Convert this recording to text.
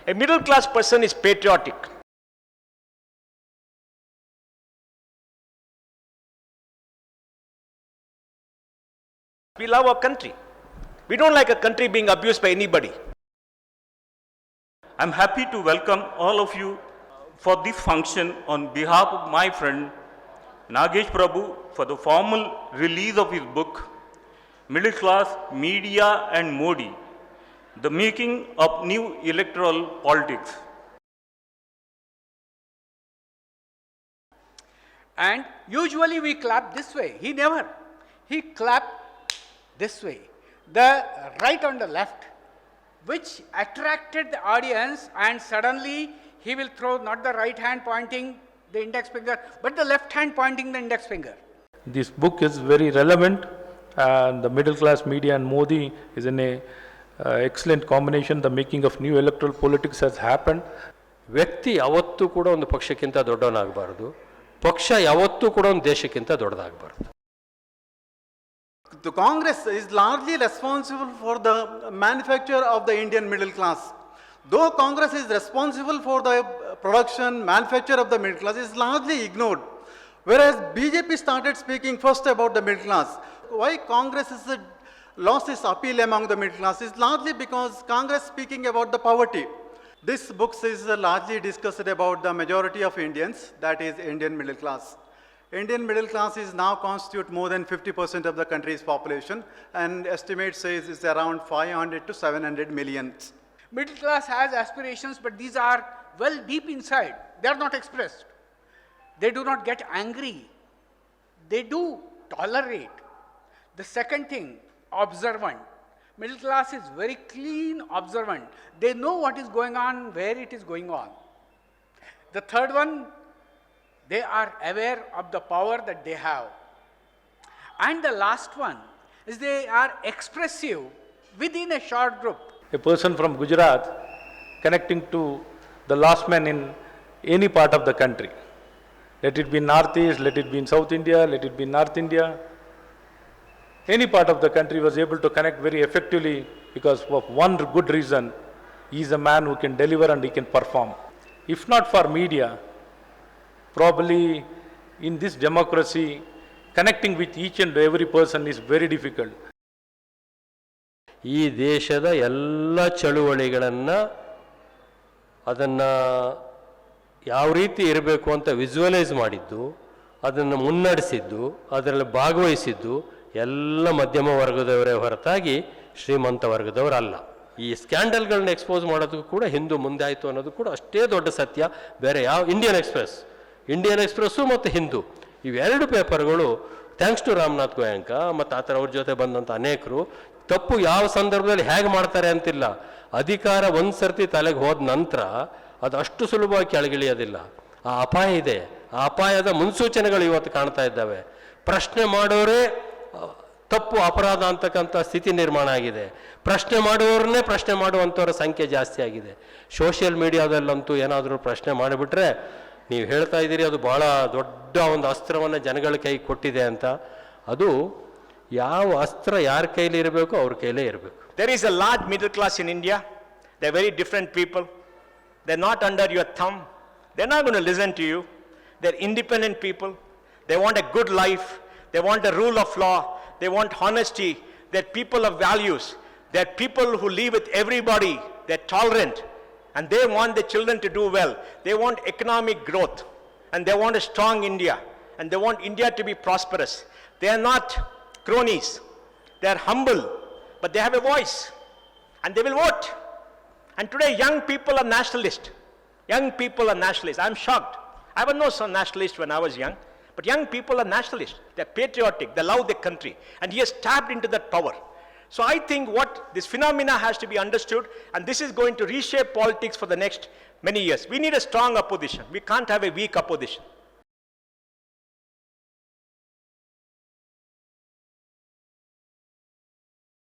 A middle class person is patriotic. We love our country. We don't like a country being abused by anybody. I'm happy to welcome all of you for this function on behalf of my friend Nagesh Prabhu for the formal release of his book, Middle Class, Media and Modi, The Making of New Electoral Politics. And usually we clap this way. He never. He clapped this way. The right on the left, which attracted the audience, and suddenly he will throw not the right hand pointing the index finger, but the left hand pointing the index finger. This book is very relevant, and the middle class media and Modi is an excellent combination. The making of new electoral politics has happened. ವ್ಯಕ್ತಿ ಯಾವತ್ತೂ ಕೂಡ ಒಂದು ಪಕ್ಷಕ್ಕಿಂತ ದೊಡ್ಡವನಾಗಬಾರ್ದು, ಪಕ್ಷ ಯಾವತ್ತೂ ಕೂಡ ಒಂದು ದೇಶಕ್ಕಿಂತ ದೊಡ್ಡದಾಗಬಾರ್ದು. The Congress is largely responsible for the manufacture of the Indian middle class. Though Congress is responsible for the production, manufacture of the middle class, is largely ignored. Whereas BJP started speaking first about the middle class. Why Congress has lost its appeal among the middle class is largely because Congress speaking about the poverty. This book is largely discussed about the majority of Indians, that is Indian middle class. Indian middle class is now constitute more than 50% of the country's population, and estimate says it's around 500 to 700 million. Middle class has aspirations, but these are well deep inside. They are not expressed. They do not get angry. They do tolerate. The second thing, observant. Middle class is very clean, observant. They know what is going on, where it is going on. The third one, they are aware of the power that they have. And the last one is they are expressive within a short group. A person from Gujarat connecting to the last man in any part of the country. Let it be Northeast, let it be in South India, let it be in North India. Any part of the country was able to connect very effectively because of one good reason. He is a man who can deliver and he can perform. If not for media, probably in this democracy, connecting with each and every person is very difficult. ಈ ದೇಶದ ಎಲ್ಲ ಚಳುವಳಿಗಳನ್ನು ಅದನ್ನು ಯಾವ ರೀತಿ ಇರಬೇಕು ಅಂತ visualise ಮಾಡಿದ್ದು, ಅದನ್ನು ಮುನ್ನಡೆಸಿದ್ದು, ಅದರಲ್ಲಿ ಭಾಗವಹಿಸಿದ್ದು ಎಲ್ಲ ಮಧ್ಯಮ ವರ್ಗದವರೇ ಹೊರತಾಗಿ ಶ್ರೀಮಂತ ವರ್ಗದವರಲ್ಲ. ಈ ಸ್ಕ್ಯಾಂಡಲ್ಗಳನ್ನ ಎಕ್ಸ್ಪೋಸ್ ಮಾಡೋದಕ್ಕೂ ಕೂಡ ಹಿಂದೂ ಮುಂದೆ ಆಯಿತು ಅನ್ನೋದು ಕೂಡ ಅಷ್ಟೇ ದೊಡ್ಡ ಸತ್ಯ. ಬೇರೆ ಯಾವ ಇಂಡಿಯನ್ ಎಕ್ಸ್ಪ್ರೆಸ್ಸು ಮತ್ತು ಹಿಂದೂ ಇವೆರಡು ಪೇಪರ್ಗಳು ಥ್ಯಾಂಕ್ಸ್ ಟು ರಾಮನಾಥ್ ಗೋಯಂಕ ಮತ್ತು ಆ ಥರ ಅವ್ರ ಜೊತೆ ಬಂದಂಥ ಅನೇಕರು ತಪ್ಪು ಯಾವ ಸಂದರ್ಭದಲ್ಲಿ ಹೇಗೆ ಮಾಡ್ತಾರೆ ಅಂತಿಲ್ಲ. ಅಧಿಕಾರ ಒಂದು ಸರ್ತಿ ತಲೆಗೆ ಹೋದ ನಂತರ ಅದು ಅಷ್ಟು ಸುಲಭವಾಗಿ ಕೆಳಗಿಳಿಯೋದಿಲ್ಲ. ಆ ಅಪಾಯ ಇದೆ. ಆ ಅಪಾಯದ ಮುನ್ಸೂಚನೆಗಳು ಇವತ್ತು ಕಾಣ್ತಾ ಇದ್ದಾವೆ. ಪ್ರಶ್ನೆ ಮಾಡೋರೇ ತಪ್ಪು ಅಪರಾಧ ಅಂತಕ್ಕಂಥ ಸ್ಥಿತಿ ನಿರ್ಮಾಣ ಆಗಿದೆ. ಪ್ರಶ್ನೆ ಮಾಡುವವ್ರನ್ನೇ ಪ್ರಶ್ನೆ ಮಾಡುವಂಥವ್ರ ಸಂಖ್ಯೆ ಜಾಸ್ತಿ ಆಗಿದೆ. ಸೋಷಿಯಲ್ ಮೀಡಿಯಾದಲ್ಲಂತೂ ಏನಾದರೂ ಪ್ರಶ್ನೆ ಮಾಡಿಬಿಟ್ರೆ ನೀವು ಹೇಳ್ತಾ ಇದ್ದೀರಿ ಅದು ಭಾಳ ದೊಡ್ಡ ಒಂದು ಅಸ್ತ್ರವನ್ನು ಜನಗಳ ಕೈಗೆ ಕೊಟ್ಟಿದೆ ಅಂತ. ಅದು ಯಾವ ಅಸ್ತ್ರ ಯಾರ ಕೈಲಿ ಇರಬೇಕು ಅವ್ರ ಕೈಲೇ ಇರಬೇಕು. There is a large middle class in India. They're very different people. They're not under your thumb. They're not going to listen to you. They're independent people. They want a good life. They want a rule of law. They want honesty. They're people of values. They're people who live with everybody. They're tolerant. And they want the children to do well. They want economic growth. And they want a strong India. And they want India to be prosperous. They are not cronies. They are humble. But they have a voice. And they will vote. And today young people are nationalists. Young people are nationalists. I'm shocked. I was no nationalist when I was young. But young people are nationalists. They're patriotic. They love their country. And he has tapped into that power. So I think what this phenomena has to be understood, and this is going to reshape politics for the next many years. We need a strong opposition. We can't have a weak opposition.